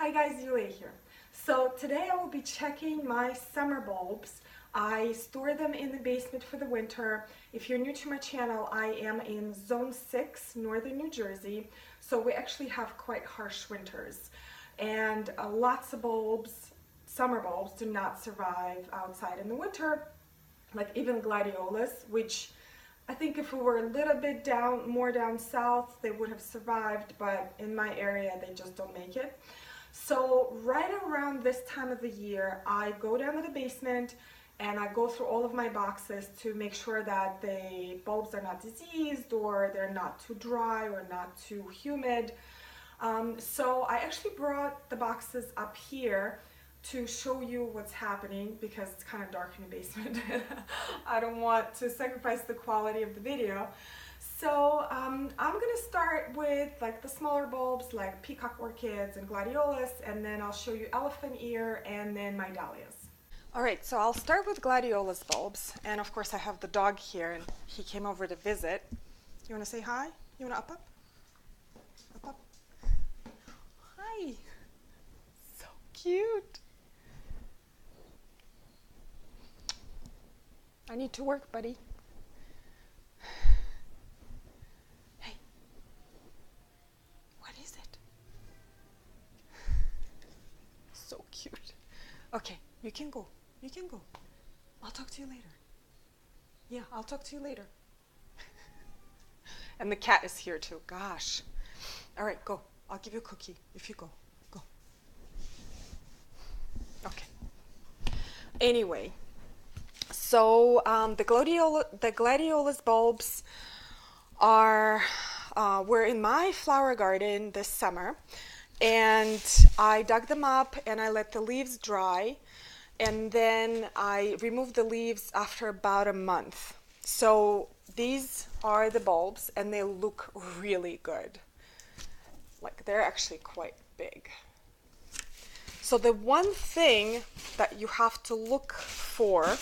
Hi guys, Yuliya here. So today I will be checking my summer bulbs. I store them in the basement for the winter. If you're new to my channel, I am in Zone 6, Northern New Jersey. So we actually have quite harsh winters. And lots of bulbs, summer bulbs, do not survive outside in the winter. Like even Gladiolus, which I think if we were a little bit more down south, they would have survived, but in my area, they just don't make it. So right around this time of the year, I go down to the basement and I go through all of my boxes to make sure that the bulbs are not diseased or they're not too dry or not too humid. So I actually brought the boxes up here to show you what's happening because it's kind of dark in the basement. I don't want to sacrifice the quality of the video. So I'm gonna start with like the smaller bulbs like Peacock Orchids and Gladiolus, and then I'll show you elephant ear and then my Dahlias. All right, so I'll start with Gladiolus bulbs, and of course I have the dog here and he came over to visit. You wanna say hi? You wanna up? Up? Hi, so cute. I need to work, buddy. Hey. What is it? So cute. Okay, you can go. You can go. I'll talk to you later. Yeah, I'll talk to you later. And the cat is here too. Gosh. All right, go. I'll give you a cookie if you go. Go. Okay. Anyway. So the Gladiolus bulbs were in my flower garden this summer, and I dug them up and I let the leaves dry, and then I removed the leaves after about a month. So these are the bulbs and they look really good. Like they're actually quite big. So the one thing that you have to look for,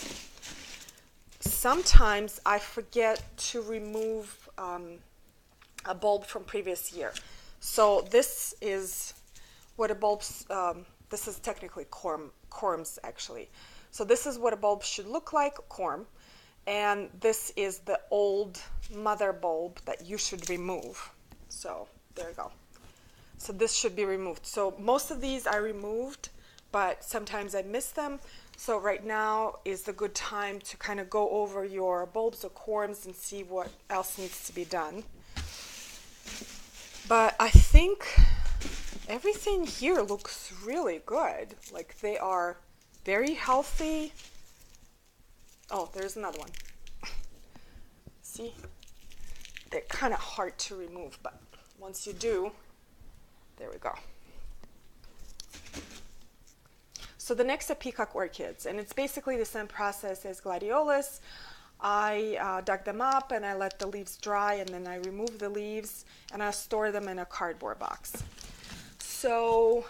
sometimes I forget to remove a bulb from previous year. So this is what a bulb's, this is technically corms actually. So this is what a bulb should look like, corm. And this is the old mother bulb that you should remove. So there you go. So this should be removed. So most of these I removed, but sometimes I miss them. So right now is the good time to kind of go over your bulbs or corms and see what else needs to be done. But I think everything here looks really good. Like they are very healthy. Oh, there's another one. See? They're kind of hard to remove, but once you do, there we go. So the next are Peacock Orchids, and it's basically the same process as Gladiolus. I dug them up and I let the leaves dry, and then I remove the leaves and I store them in a cardboard box. So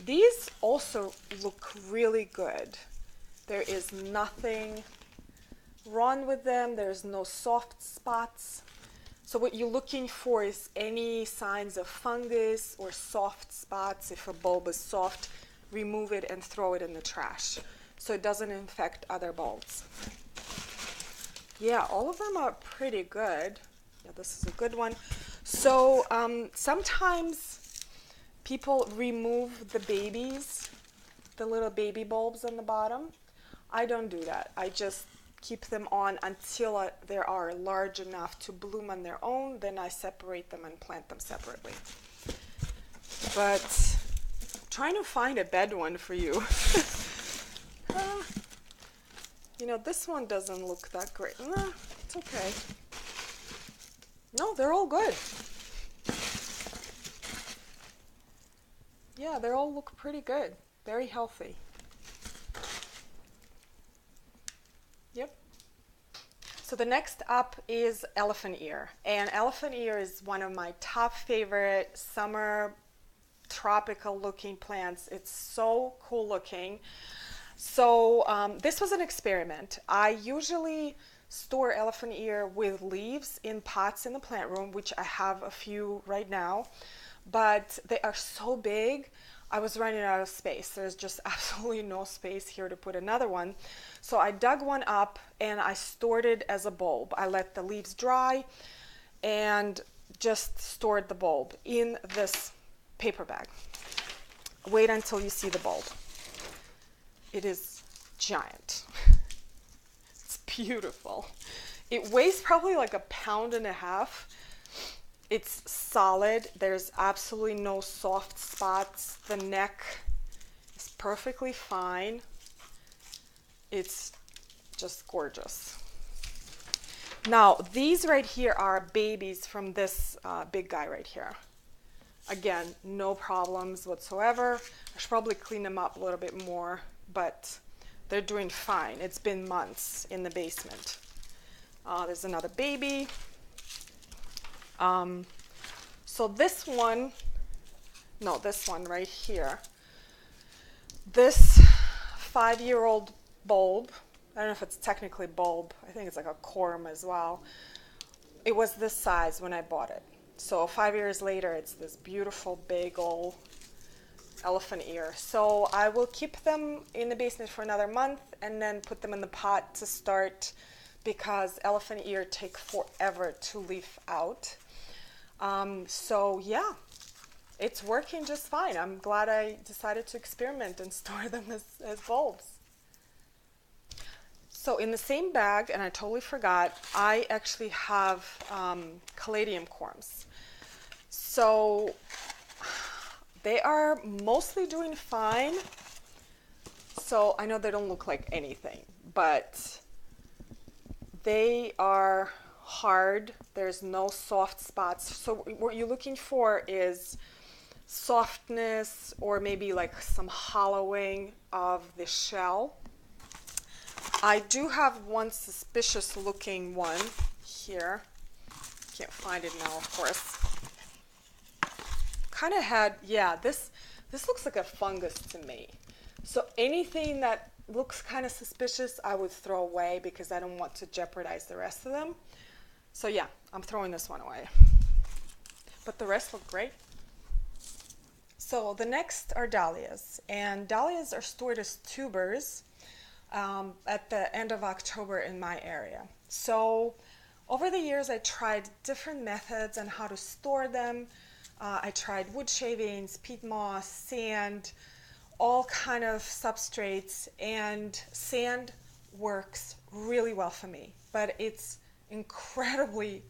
these also look really good. There is nothing wrong with them. There's no soft spots. So what you're looking for is any signs of fungus or soft spots. If a bulb is soft, remove it and throw it in the trash so it doesn't infect other bulbs. Yeah, all of them are pretty good. Yeah, this is a good one. So sometimes people remove the babies, the little baby bulbs on the bottom. I don't do that. I just keep them on until they are large enough to bloom on their own. Then I separate them and plant them separately. But trying to find a bed one for you. You know, this one doesn't look that great. Nah, it's okay. No, they're all good. Yeah, they all look pretty good. Very healthy. Yep. So the next up is elephant ear. And elephant ear is one of my top favorite summer tropical looking plants. It's so cool looking. So this was an experiment. I usually store elephant ear with leaves in pots in the plant room, which I have a few right now, but they are so big I was running out of space. There's just absolutely no space here to put another one. So I dug one up and I stored it as a bulb. I let the leaves dry and just stored the bulb in this paper bag. Wait until you see the bulb. It is giant. It's beautiful. It weighs probably like 1.5 pounds. It's solid. There's absolutely no soft spots. The neck is perfectly fine. It's just gorgeous. Now, these right here are babies from this big guy right here. Again, no problems whatsoever. I should probably clean them up a little bit more, but they're doing fine. It's been months in the basement. There's another baby. So this one right here, this 5-year-old bulb, I don't know if it's technically bulb, I think it's like a corm as well. It was this size when I bought it. So 5 years later, it's this beautiful big old elephant ear. So I will keep them in the basement for another month and then put them in the pot to start, because elephant ear take forever to leaf out. So yeah, it's working just fine. I'm glad I decided to experiment and store them as bulbs. So in the same bag, and I totally forgot, I actually have Caladium corms. So they are mostly doing fine. So I know they don't look like anything, but they are hard. There's no soft spots. So what you're looking for is softness or maybe like some hollowing of the shell. I do have one suspicious looking one here. Can't find it now, of course. Kind of had, yeah, this looks like a fungus to me. So anything that looks kind of suspicious, I would throw away because I don't want to jeopardize the rest of them. So yeah, I'm throwing this one away. But the rest look great. So the next are dahlias, and dahlias are stored as tubers at the end of October in my area. So over the years, I tried different methods on how to store them. I tried wood shavings, peat moss, sand, all kind of substrates, and sand works really well for me, but it's incredibly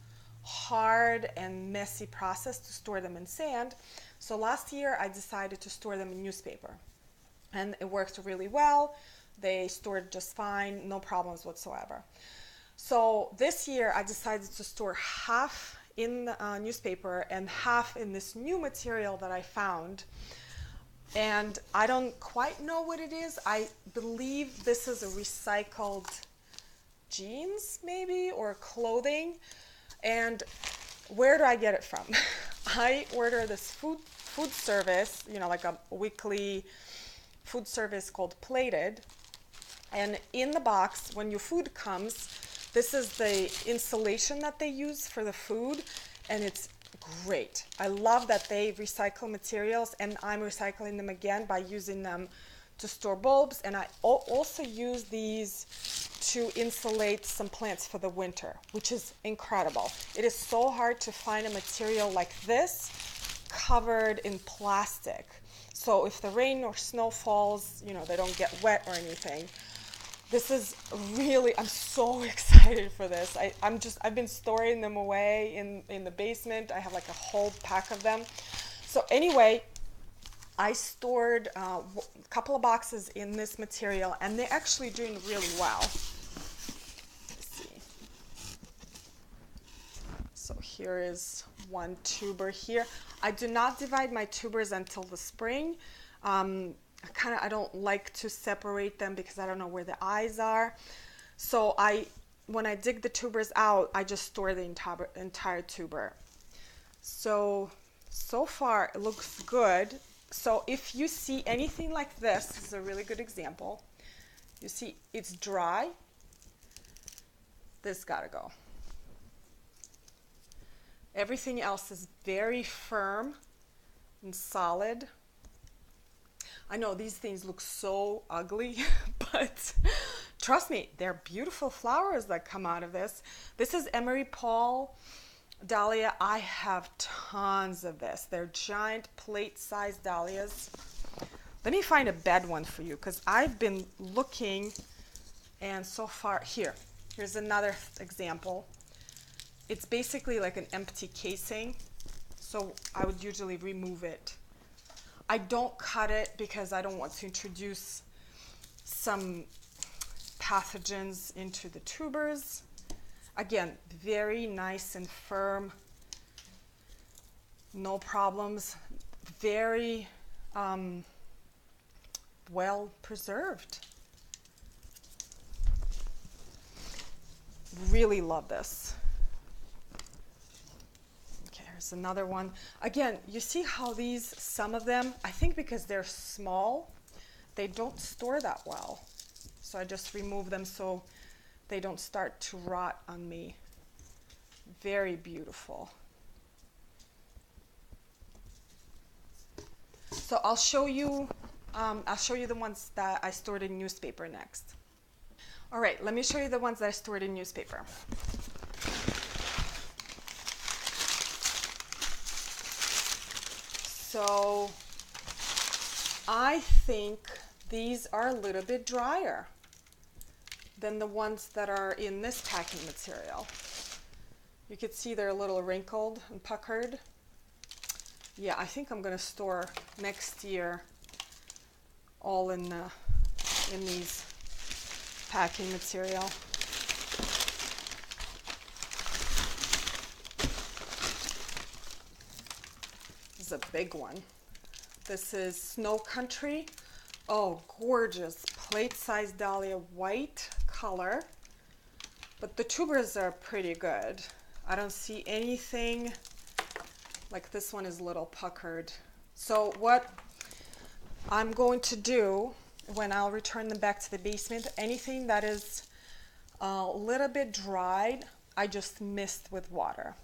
hard and messy process to store them in sand. So last year I decided to store them in newspaper, and it worked really well. They stored just fine, no problems whatsoever. So this year I decided to store half in the newspaper and half in this new material that I found. And I don't quite know what it is. I believe this is a recycled jeans maybe, or clothing. And where do I get it from? I order this food service, you know, like a weekly food service called Plated. And in the box, when your food comes, this is the insulation that they use for the food, and it's great. I love that they recycle materials, and I'm recycling them again by using them to store bulbs. And I also use these to insulate some plants for the winter, which is incredible. It is so hard to find a material like this covered in plastic. So if the rain or snow falls, you know, they don't get wet or anything. This is really, I'm so excited for this. I've been storing them away in the basement. I have like a whole pack of them. So anyway, I stored a couple of boxes in this material, and they're actually doing really well. Let's see. So here is one tuber here. I do not divide my tubers until the spring. I don't like to separate them because I don't know where the eyes are. So when I dig the tubers out, I just store the entire tuber. So far it looks good. So if you see anything like this is a really good example. You see it's dry. This gotta go. Everything else is very firm and solid. I know these things look so ugly, but trust me, they're beautiful flowers that come out of this. This is Emery Paul Dahlia. I have tons of this. They're giant plate-sized dahlias. Let me find a bed one for you because I've been looking, and so far, here's another example. It's basically like an empty casing, so I would usually remove it. I don't cut it because I don't want to introduce some pathogens into the tubers. Again, very nice and firm, no problems, very well preserved. Really love this. Here's another one. Again, you see how these, some of them, I think because they're small, they don't store that well. So I just remove them so they don't start to rot on me. Very beautiful. So I'll show you the ones that I stored in newspaper next. All right, let me show you the ones that I stored in newspaper. So I think these are a little bit drier than the ones that are in this packing material. You can see they're a little wrinkled and puckered. Yeah, I think I'm going to store next year all in these packing material. This is a big one. This is Snow Country. Oh, gorgeous plate-sized dahlia, white color. But the tubers are pretty good. I don't see anything, like this one is a little puckered. So what I'm going to do when I'll return them back to the basement, anything that is a little bit dried, I just mist with water.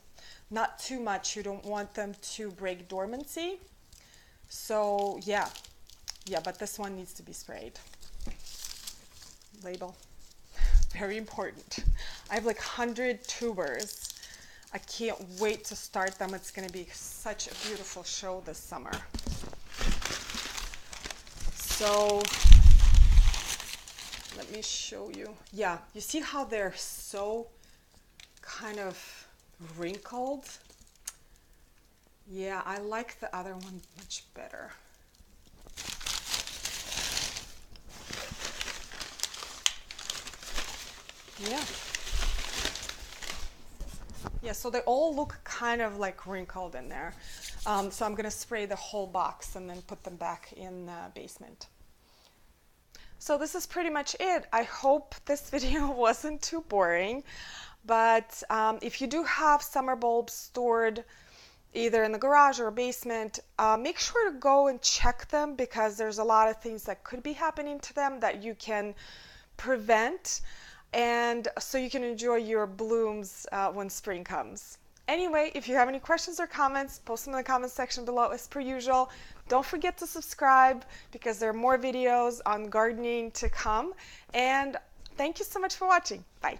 Not too much, you don't want them to break dormancy. So yeah, but this one needs to be sprayed. Label, very important. I have like 100 tubers. I can't wait to start them. It's gonna be such a beautiful show this summer. So let me show you. Yeah, you see how they're so kind of wrinkled? Yeah, I like the other one much better. Yeah, so they all look kind of like wrinkled in there. So I'm gonna spray the whole box and then put them back in the basement. So this is pretty much it. I hope this video wasn't too boring, but if you do have summer bulbs stored either in the garage or basement, make sure to go and check them because there's a lot of things that could be happening to them that you can prevent, and so you can enjoy your blooms when spring comes. Anyway, if you have any questions or comments, post them in the comments section below as per usual. Don't forget to subscribe because there are more videos on gardening to come. And thank you so much for watching. Bye.